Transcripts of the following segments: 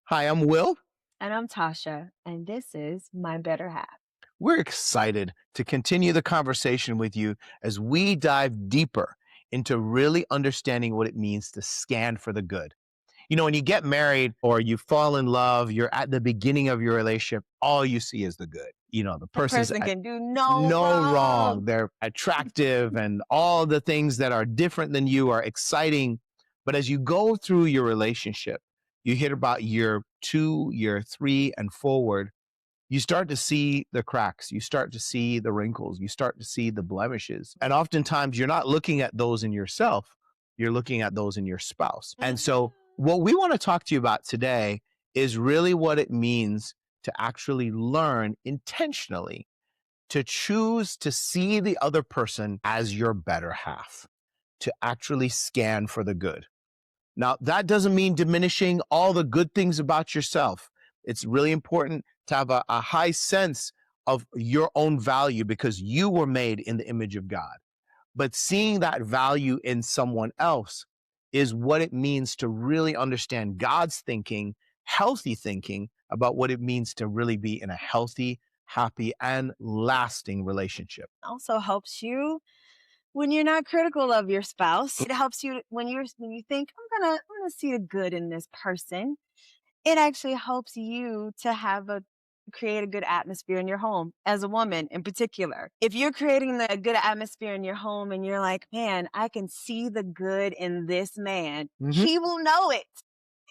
Hi, I'm Will. And I'm Tosha, and this is My Better Half. We're excited to continue the conversation with you as we dive deeper into really understanding what it means to scan for the good. When you get married or you fall in love, you're at the beginning of your relationship, all you see is the good. The The person's person at can do no no wrong. wrong. They're attractive and all the things that are different than you are exciting. But as you go through your relationship, you hit about year 2, year 3, and forward, you start to see the cracks, you start to see the wrinkles, you start to see the blemishes. And oftentimes you're not looking at those in yourself, you're looking at those in your spouse. And so, what we want to talk to you about today is really what it means to actually learn intentionally to choose to see the other person as your better half, to actually scan for the good. Now, that doesn't mean diminishing all the good things about yourself. It's really important to have a high sense of your own value because you were made in the image of God. But seeing that value in someone else is what it means to really understand God's thinking, healthy thinking about what it means to really be in a healthy, happy, and lasting relationship. Also helps you when you're not critical of your spouse. It helps you when you think I'm gonna see the good in this person. It actually helps you to create a good atmosphere in your home as a woman in particular. If you're creating the good atmosphere in your home and you're like, man, I can see the good in this man, Mm-hmm, he will know it.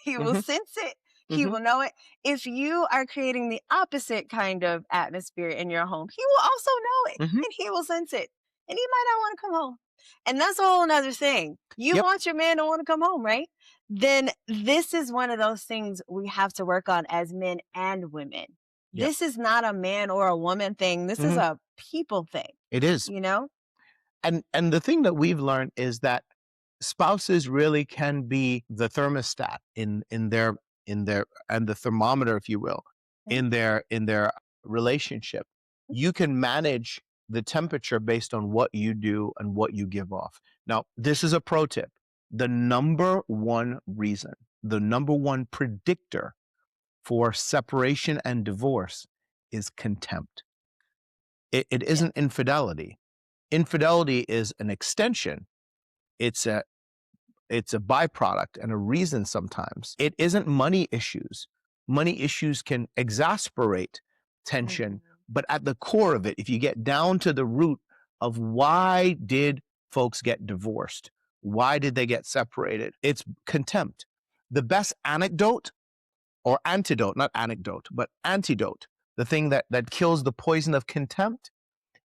He will mm-hmm, sense it. He mm-hmm, will know it. If you are creating the opposite kind of atmosphere in your home, he will also know it mm-hmm. and he will sense it. And he might not want to come home. And that's a whole another thing. You Yep, want your man to want to come home, right? Then this is one of those things we have to work on as men and women. yep. This is not a man or a woman thing. This is Mm-hmm. a people thing, It is. you know? And the thing that we've learned is that spouses really can be the thermostat in their and the thermometer, if you will, Mhm. in their relationship. You can manage the temperature based on what you do and what you give off. Now, this is a pro tip. The number one reason, the number one predictor for separation and divorce is contempt. It Yeah. isn't infidelity. Infidelity is an extension. It's a byproduct and a reason sometimes. It isn't money issues. Money issues can exasperate tension, Mhm. but at the core of it, if you get down to the root of why did folks get divorced? Why did they get separated? It's contempt. The best anecdote or antidote, not anecdote, but antidote, the thing that kills the poison of contempt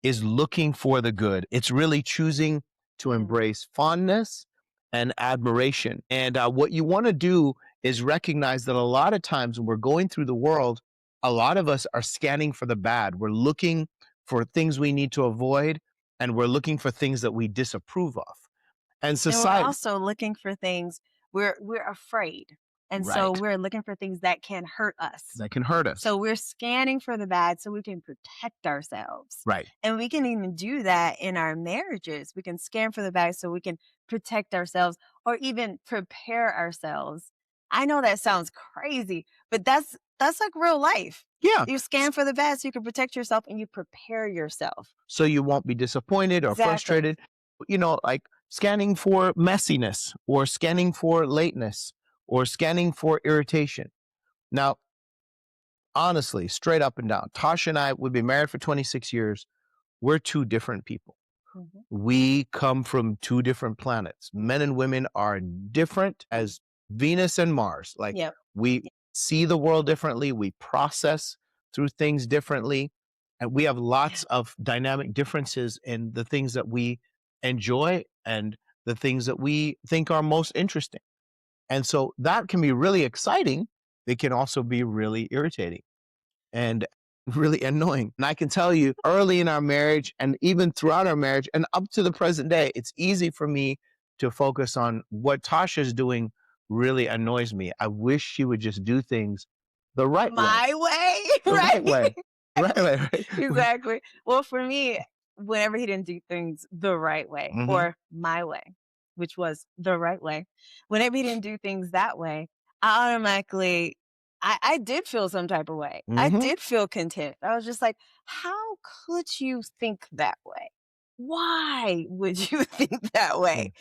is looking for the good. It's really choosing to Mm. embrace fondness and admiration. And what you want to do is recognize that a lot of times when we're going through the world, a lot of us are scanning for the bad. We're looking for things we need to avoid, and we're looking for things that we disapprove of. And And we're society, also looking for things we're afraid. And so right, we're looking for things that can hurt us. that can hurt us. So we're scanning for the bad so we can protect ourselves. Right. And we can even do that in our marriages. We can scan for the bad so we can protect ourselves or even prepare ourselves. I know that sounds crazy, but that's like real life. Yeah. You scan for the bad so you can protect yourself and you prepare yourself. So you won't be disappointed or Exactly. frustrated. Like scanning for messiness or scanning for lateness or scanning for irritation. Now, honestly, straight up and down, Tasha and I, we've been married for 26 years. We're two different people. Mhm. We come from two different planets. Men and women are different as Venus and Mars. Like Yep. we see the world differently, we process through things differently, and we have Yeah. lots of dynamic differences in the things that we enjoy and the things that we think are most interesting. And so that can be really exciting. It can also be really irritating and really annoying. And I can tell you early in our marriage and even throughout our marriage and up to the present day, it's easy for me to focus on what Tasha's doing really annoys me. I wish she would just do things the right way. My way, The right right? way. Right way, right? Exactly. Well, for me, whenever he didn't do things the right way Hmm. or my way, which was the right way, whenever he didn't do things that way, I automatically I did feel some type of way. I Hmm. did feel contempt. I was just like, how could you think that way? Why would you think that way?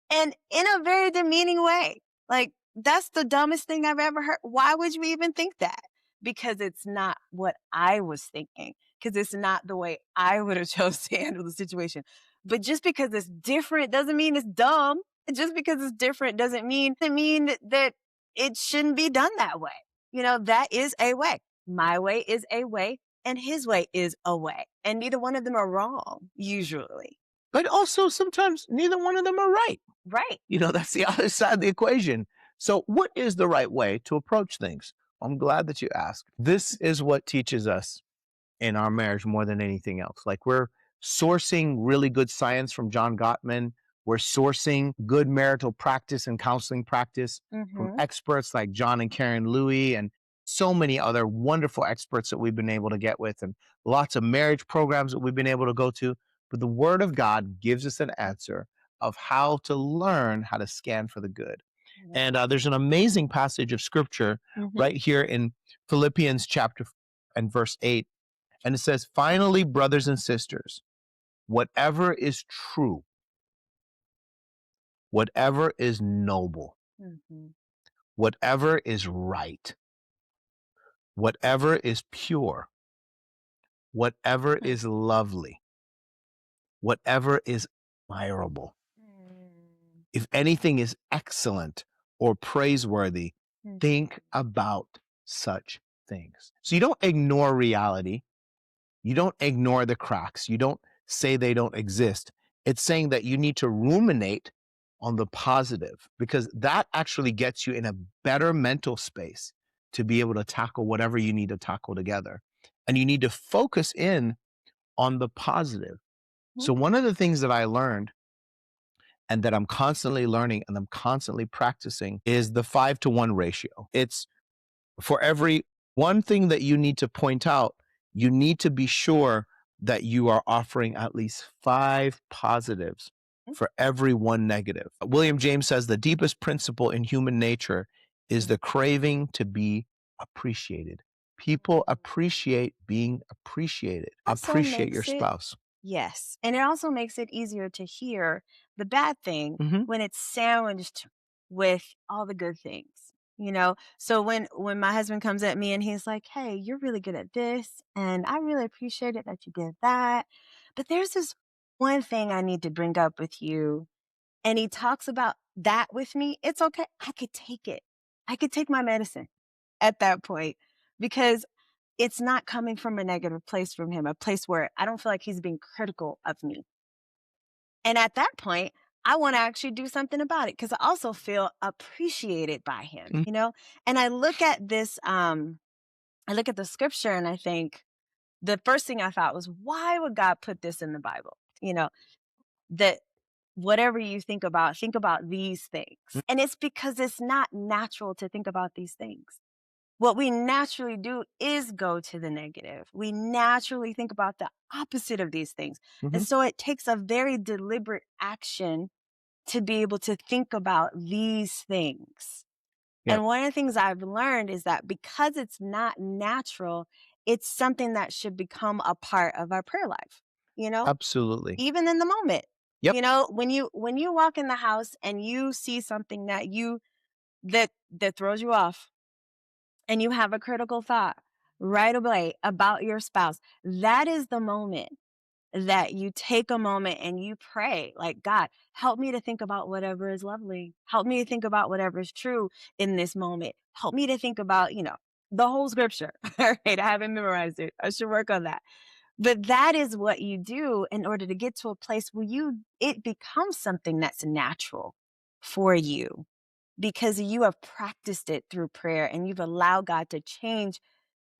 And in a very demeaning way. Like, that's the dumbest thing I've ever heard. Why would you even think that? Because it's not what I was thinking. Because it's not the way I would have chose to handle the situation. But just because it's different doesn't mean it's dumb. Just because it's different doesn't mean that it shouldn't be done that way. That is a way. My way is a way, and his way is a way. And neither one of them are wrong, usually. But also sometimes neither one of them are right. Right. That's the other side of the equation. So, what is the right way to approach things? I'm glad that you asked. This is what teaches us in our marriage more than anything else. Like, we're sourcing really good science from John Gottman. We're sourcing good marital practice and counseling practice from Mm-hmm. experts like John and Karen Louie and so many other wonderful experts that we've been able to get with, and lots of marriage programs that we've been able to go to. But the Word of God gives us an answer of how to learn how to scan for the good. And there's an amazing passage of scripture Mm-hmm. right here in Philippians chapter and verse 8. And it says, finally, brothers and sisters, whatever is true, whatever is noble, Mm-hmm. whatever is right, whatever is pure, whatever is lovely, whatever is admirable, if anything is excellent or praiseworthy, Mm-hmm. think about such things. So you don't ignore reality. You don't ignore the cracks. You don't say they don't exist. It's saying that you need to ruminate on the positive, because that actually gets you in a better mental space to be able to tackle whatever you need to tackle together. And you need to focus in on the positive. So, one of the things that I learned and that I'm constantly learning and I'm constantly practicing is the 5-to-1 ratio. It's for every one thing that you need to point out, you need to be sure that you are offering at least 5 positives for every one negative. William James says the deepest principle in human nature is the craving to be appreciated. People appreciate being appreciated. Also Appreciate your makes it spouse. Yes, and it also makes it easier to hear the bad thing Mhm. when it's sandwiched with all the good things. So when my husband comes at me and he's like, "Hey, you're really good at this, and I really appreciate it that you did that, but there's this one thing I need to bring up with you." And he talks about that with me. It's okay. I could take it. I could take my medicine at that point, because it's not coming from a negative place from him, a place where I don't feel like he's being critical of me. And at that point, I want to actually do something about it, because I also feel appreciated by Mm. him. And I look at the scripture and I think the first thing I thought was, why would God put this in the Bible? That whatever you think about these things. And it's because it's not natural to think about these things. What we naturally do is go to the negative. We naturally think about the opposite of these things. And Mhm. so it takes a very deliberate action to be able to think about these things. Yep. And one of the things I've learned is that because it's not natural, it's something that should become a part of our prayer life, you know, Absolutely. even in the moment. Yep. When you walk in the house and you see something that throws you off, and you have a critical thought right away about your spouse, that is the moment that you take a moment and you pray, like, God, help me to think about whatever is lovely. Help me to think about whatever is true in this moment. Help me to think about, the whole scripture. All right. I haven't memorized it. I should work on that. But that is what you do in order to get to a place where it becomes something that's natural for you, because you have practiced it through prayer and you've allowed God to change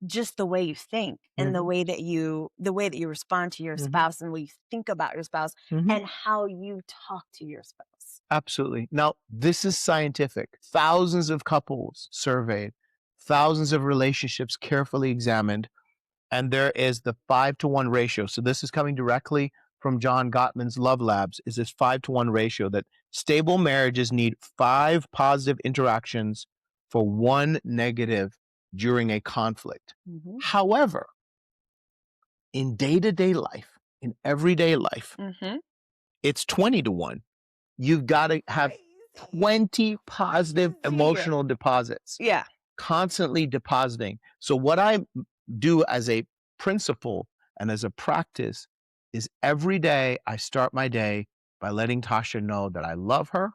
just the way you think, and the Mhm. way that you respond to your Mhm. spouse, and what you think about your spouse, Mhm. and how you talk to your spouse. Absolutely. Now, this is scientific. Thousands of couples surveyed, thousands of relationships carefully examined, and there is the 5-to-1 ratio. So this is coming directly from John Gottman's Love Labs, is this 5-to-1 ratio that stable marriages need 5 positive interactions for 1 negative during a conflict. Mhm. However, in day to day life, in everyday life, Mhm. it's 20 to 1. You've got to have Crazy. 20 positive Crazy. emotional deposits, Yeah. constantly depositing. So, what I do as a principle and as a practice is every day I start my day by letting Tasha know that I love her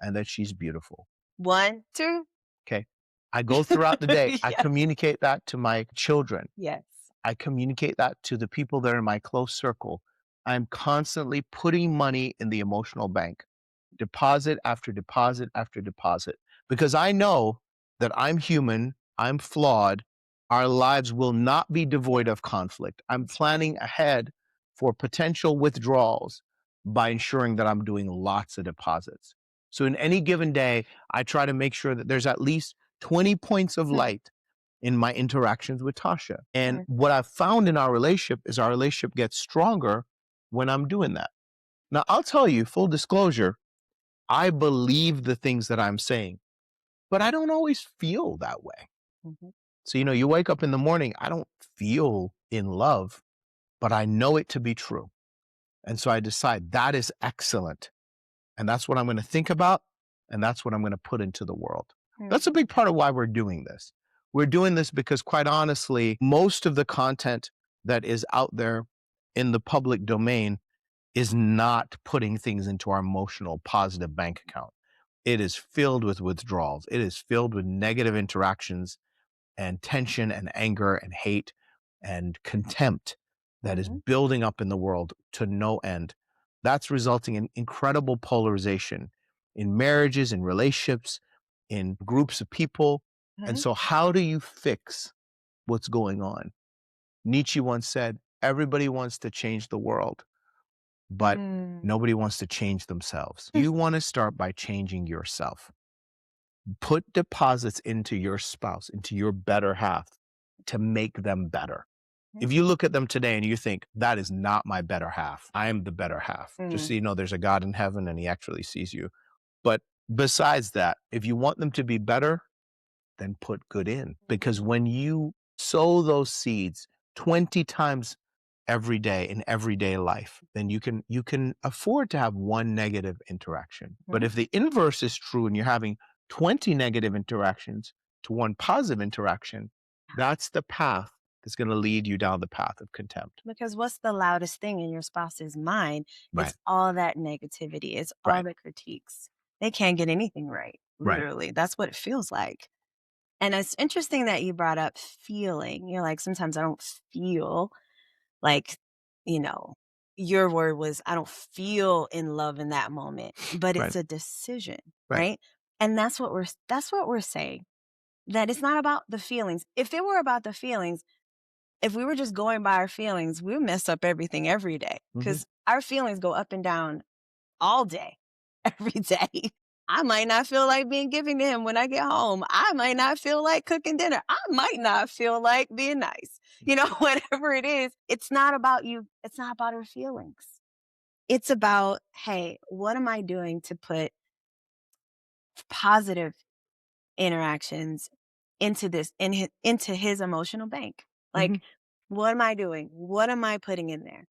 and that she's beautiful. 1, 2. Okay. I go throughout the day, I Yes. communicate that to my children. Yes. I communicate that to the people that are in my close circle. I'm constantly putting money in the emotional bank, deposit after deposit after deposit, because I know that I'm human, I'm flawed. Our lives will not be devoid of conflict. I'm That's right. planning ahead for potential withdrawals by ensuring that I'm doing lots of deposits. So in any given day, I try to make sure that there's at least 20 points of Mhm. light in my interactions with Tasha. And Mhm. what I've found in our relationship is our relationship gets stronger when I'm doing that. Now, I'll tell you, full disclosure, I believe the things that I'm saying, but I don't always feel that way. Mhm. So, you wake up in the morning, I don't feel in love, but I know it to be true. And so I decide that is excellent. And that's what I'm going to think about. And that's what I'm going to put into the world. That's a Mhm. big part of why we're doing this. We're doing this because, quite honestly, most of the content that is out there in the public domain is not putting things into our emotional positive bank account. It is filled with withdrawals. It is filled with negative interactions and tension and anger and hate and contempt that is Mhm. building up in the world to no end. That's resulting in incredible polarization in marriages, in relationships, in groups of people. And Mhm. so, how do you fix what's going on? Nietzsche once said, everybody wants to change the world, but Mm. nobody wants to change themselves. You want to start by changing yourself. Put deposits into your spouse, into your better half to make them better. Mhm. If you look at them today and you think, that is not my better half, I am the better half. Just Mm. so you know, there's a God in heaven and he actually sees you. But besides that, if you want them to be better, then put good in. Because Mhm. when you sow those seeds 20 times every day in everyday life, then you can afford to have one negative interaction. But Mhm. if the inverse is true and you're having 20 negative interactions to one positive interaction, that's the path that's going to lead you down the path of contempt. Because what's the loudest thing in your spouse's mind? It's Right. all that negativity. It's all Right. the critiques. They can't get anything right. Right. Literally. That's what it feels like. And it's interesting that you brought up feeling. You're like, sometimes I don't feel like, you know, your word was, I don't feel in love in that moment, but Right. it's a decision, Right. right? And that's what we're saying. That it's not about the feelings. If it were about the feelings, if we were just going by our feelings, we would mess up everything every day Hmm. because our feelings go up and down all day, every day. I might not feel like being giving to him when I get home. I might not feel like cooking dinner. I might not feel like being nice. Whatever it is, it's not about you. It's not about our feelings. It's about, hey, what am I doing to put positive interactions into his emotional bank? Hmm. Like, what am I doing? What am I putting in there?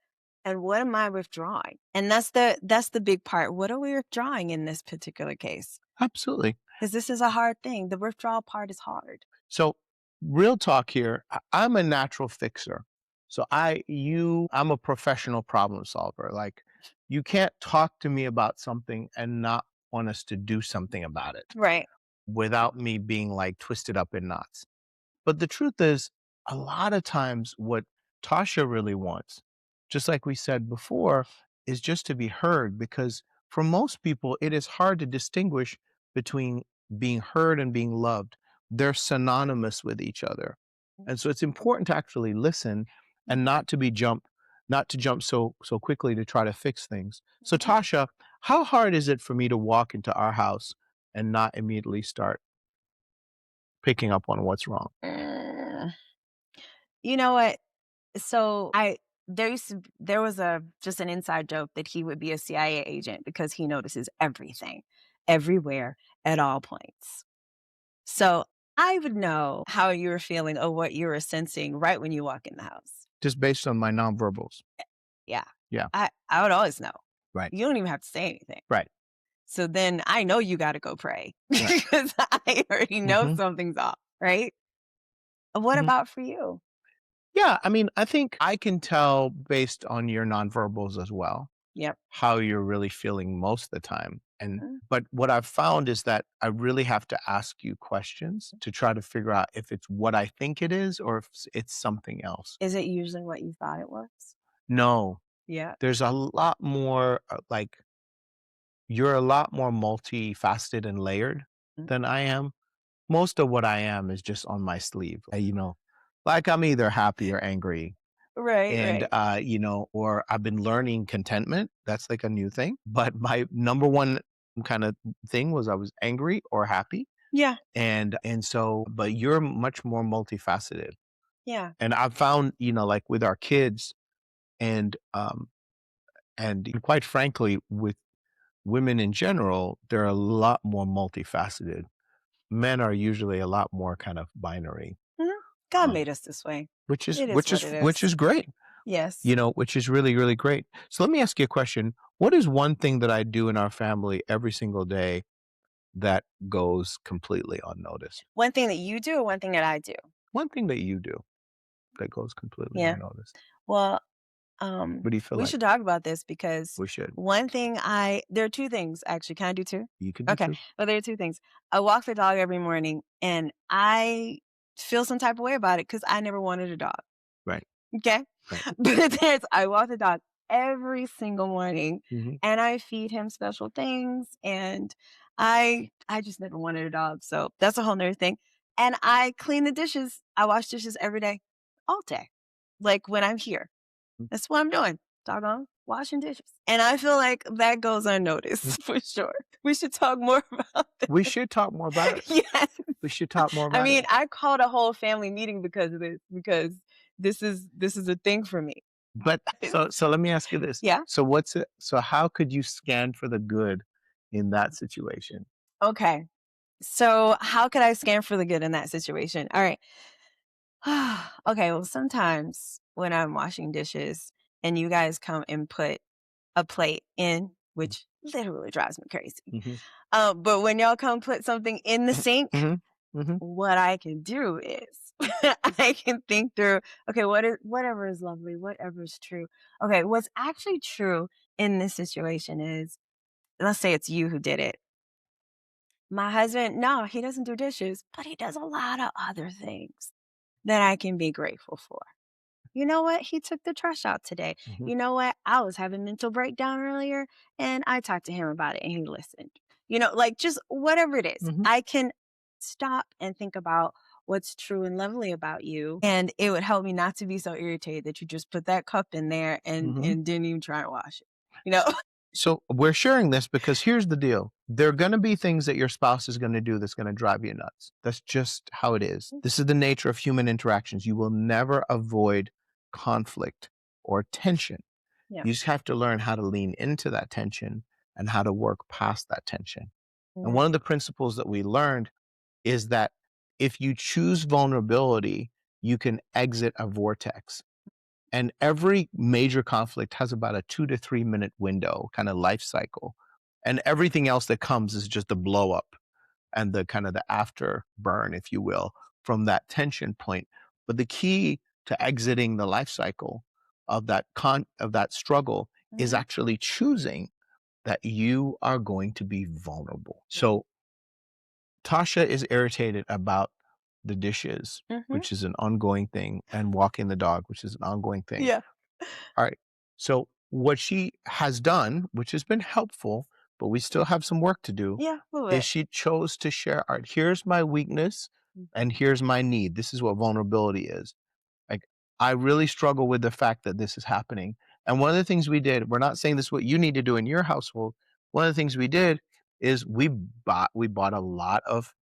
And what am I withdrawing? And that's the big part. What are we withdrawing in this particular case? Absolutely. Because this is a hard thing. The withdrawal part is hard. So, real talk here. I'm a natural fixer. So I'm a professional problem solver. Like, you can't talk to me about something and not want us to do something about it Right. without me being like twisted up in knots. But the truth is, a lot of times what Tasha really wants, just like we said before, is just to be heard, because for most people, it is hard to distinguish between being heard and being loved. They're synonymous with each other. And so it's important to actually listen and not to jump so quickly to try to fix things. So Mhm. Tasha, how hard is it for me to walk into our house and not immediately start picking up on what's wrong? Mm. You know what? So I there was a just an inside joke that he would be a CIA agent because he notices everything, everywhere, at all points. So I would know how you were feeling or what you were sensing right when you walk in the house. just based on my nonverbals. Yeah. Yeah. I would always know. Right. You don't even have to say anything. Right. So then I know you gotta go pray Right. because I already know Hmm. something's off, right? What Hmm. about for you? Yeah. I mean, I think I can tell based on your nonverbals as well Yep. how you're really feeling most of the time. And Mm. but what I've found is that I really have to ask you questions to try to figure out if it's what I think it is or if it's something else. Is it usually what you thought it was? No, Yeah. there's a lot more like you're a lot more multifaceted and layered Mm. than I am. Most of what I am is just on my sleeve. Like I'm either happy or angry. Right, And, right. or I've been learning contentment. That's like a new thing. But my number one kind of thing was I was angry or happy. Yeah, And so, but you're much more multifaceted. yeah. And I've found, like with our kids and quite frankly, with women in general, they're a lot more multifaceted. Men are usually a lot more kind of binary, Mhm. God um, made us this way. which is It is which what is it which is. is great. Yes. Which is really, really great. So let me ask you a question. What is one thing that I do in our family every single day that goes completely unnoticed? One thing that you do or one thing that I do? One thing that you do that goes completely Yeah. unnoticed. Well, What do you feel we like should talk about this because we should? one thing there are 2 things actually. Can I do 2? You could do Okay. too. Well, there are 2 things. I walk the dog every morning and I feel some type of way about it because I never wanted a dog. Right, Okay. right. But I walk the dog every single morning Hmm. and I feed him special things and I just never wanted a dog. So that's a whole nother thing. And I clean the dishes. I wash dishes every day, all day. Like when I'm here. That's what I'm doing. Doggone washing dishes. And I feel like that goes unnoticed for sure. We should talk more about We that. should talk more about it. Yes. We should talk more I about it. mean, I called a whole family meeting because of this, because this is a thing for me. But so let me ask you this. Yeah. So what's it? So how could you scan for the good in that situation? Okay. So how could I scan for the good in that situation? All right. Okay. Well, sometimes when I'm washing dishes and you guys come and put a plate in, which literally drives me crazy. Mm-hmm. But when y'all come put something in the sink, Hmm. Hmm. what I can do is I can think through, okay, whatever is lovely, whatever is true. Okay, what's actually true in this situation is, let's say it's you who did it. My husband, no, he doesn't do dishes, but he does a lot of other things that I can be grateful for. You know what? He took the trash out today. Hmm. You know what? I was having mental breakdown earlier and I talked to him about it and he listened. Like just whatever it is, Hmm. I can stop and think about what's true and lovely about you. And it would help me not to be so irritated that you just put that cup in there and Hmm. and didn't even try to wash it. You know? So we're sharing this because here's the deal. There are going to be things that your spouse is going to do that's going to drive you nuts. That's just how it is. This is the nature of human interactions. You will never avoid conflict or tension. Yeah. You just have to learn how to lean into that tension and how to work past that tension. And Mhm. one of the principles that we learned is that if you choose vulnerability, you can exit a vortex. And every major conflict has about a 2 to 3 minute window, kind of life cycle. And everything else that comes is just the blow up and the kind of the after burn, if you will, from that tension point. But the key to exiting the life cycle of that struggle is Mhm. actually choosing that you are going to be vulnerable. So Tasha is irritated about the dishes, Mhm. which is an ongoing thing, and walking the dog, which is an ongoing thing. Yeah. All right. So what she has done, which has been helpful, but we still have some work to do, Yeah. A little is bit. she chose to share art. Here's my weakness Mm. and here's my need. This is what vulnerability is. Like I really struggle with the fact that this is happening. And one of the things we did, we're not saying this is what you need to do in your household. One of the things we did is we bought a lot of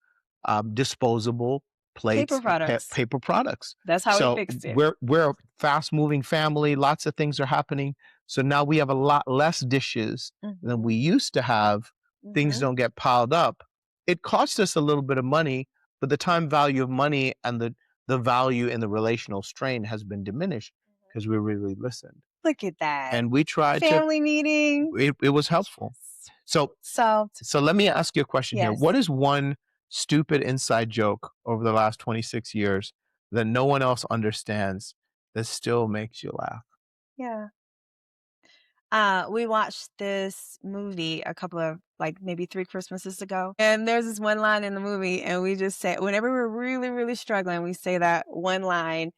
disposable Paper plates, products. paper products. That's how we So fixed it. we're a fast moving family. Lots of things are happening. So now we have a lot less dishes than Mhm. we used to have. Things Mhm. don't get piled up. It costs us a little bit of money, but the time value of money and the value in the relational strain has been diminished because we really listened. Look at that. And we tried to, Family meeting. it was helpful. So Solved. let me ask you a question here. Yes. What is one stupid inside joke over the last 26 years that no one else understands that still makes you laugh? Yeah. We watched this movie a couple of, like, maybe 3 Christmases ago, and there's this one line in the movie, and we just say whenever we're really, really struggling, we say that one line.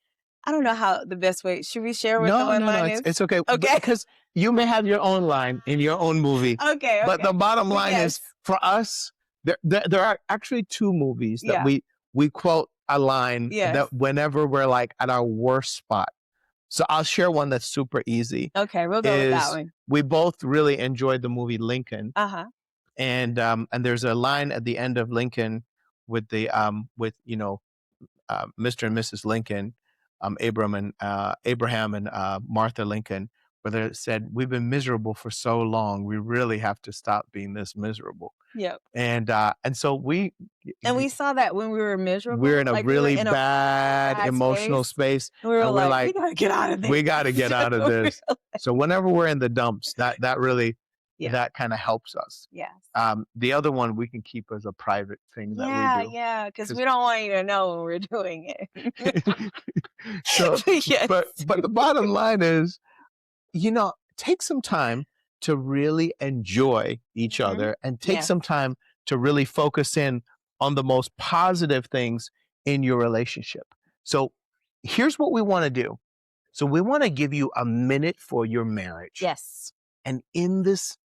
I don't know how the best way. Should we share what the one line is? It's okay. Okay. Because you may have your own line in your own movie. Okay, But the bottom But line is, yes. for us, there are actually 2 movies that Yeah. we quote a line Yes. that whenever we're, like, at our worst spot. So I'll share one that's super easy. Okay, we'll go with that one. We both really enjoyed the movie Lincoln, Uh-huh. and there's a line at the end of Lincoln with Mr. and Mrs. Lincoln, Abraham and Martha Lincoln, where they said, "We've been miserable for so long. We really have to stop being this miserable." Yep. And so And we saw that when we were miserable. we're in a like, we were really in a bad emotional space, And we were and we're like, we gotta get out of this. we got to get out of this. So whenever we're in the dumps, that really Yeah. that kind of helps us. Yes. The other one we can keep as a private thing that we do. Yeah, because we don't want you to know when we're doing it. So, Yes. but the bottom line is, take some time to really enjoy each Mhm. other, and take Yes. some time to really focus in on the most positive things in your relationship. So here's what we want to do. So we want to give you a minute for your marriage. Yes. And in this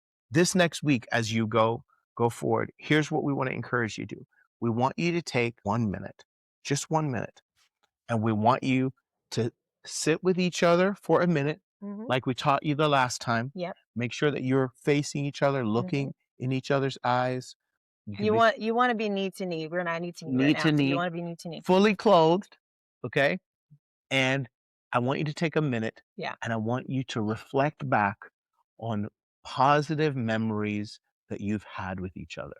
next week, as you go forward, here's what we want to encourage you to do. We want you to take 1 minute, just 1 minute, and we want you to sit with each other for a minute, Mhm. like we taught you the last time. Yep. Make sure that you're facing each other, looking in each other's eyes. You want to be knee to knee. We're not knee to knee right Knee now. to So knee. you want to be knee to knee. fully clothed, okay? And I want you to take a minute. Yeah. And I want you to reflect back on positive memories that you've had with each other.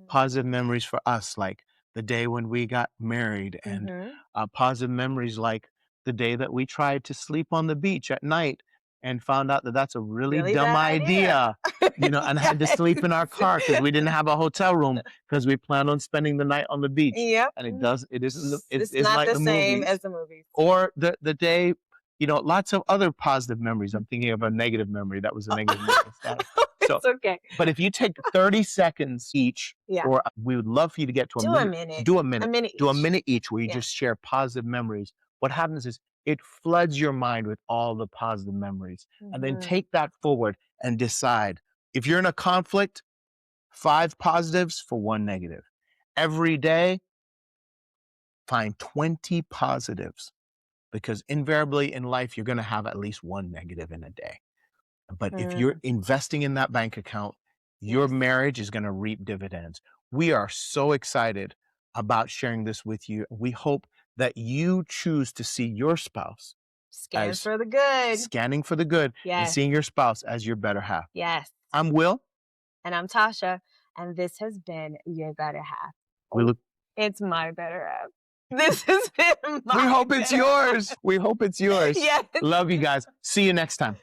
Positive memories for us, like the day when we got married, and positive memories like the day that we tried to sleep on the beach at night and found out that that's a really dumb bad idea, and had to sleep in our car because we didn't have a hotel room because we planned on spending the night on the beach. Yep. And it isn't, It's it's not like the same movies. as the movies. Or the day, lots of other positive memories. I'm thinking of a negative memory. That was a negative memory. So, It's okay. but if you take 30 seconds each, Yeah. or we would love for you to get to Do a minute. Do a minute. A minute Do a each. minute each where you Yeah. just share positive memories. What happens is it floods your mind with all the positive memories. And then take that forward and decide. If you're in a conflict, 5 positives for 1 negative. Every day, find 20 positives, because invariably in life, you're going to have at least 1 negative in a day. But if you're investing in that bank account, your marriage is going to reap dividends. We are so excited about sharing this with you. We hope that you choose to see your spouse Scan as for the good. scanning for the good, and Yes. seeing your spouse as your better half. Yes. I'm Will. And I'm Tosha. And this has been your better half. We look. It's my better half. This has been my We hope it's better half. yours. We hope it's yours. Yes. Love you guys. See you next time.